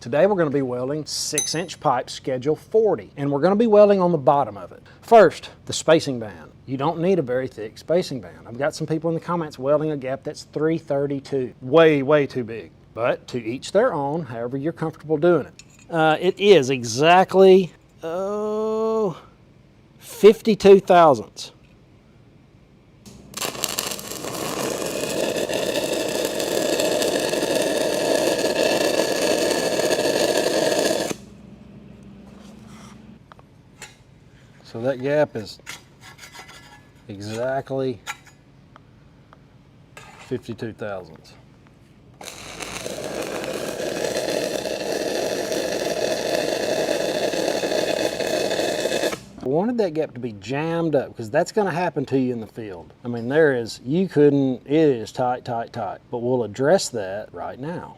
Today we're going to be welding 6-inch pipe schedule 40, and we're going to be welding on the bottom of it. First, the spacing band. You don't need a very thick spacing band. I've got some people in the comments welding a gap that's 332. Way too big. But to each their own, however you're comfortable doing it. It is exactly 52 thousandths. So that gap is exactly 52 thousandths. I wanted that gap to be jammed up because that's going to happen to you in the field. I mean, it is tight, but we'll address that right now.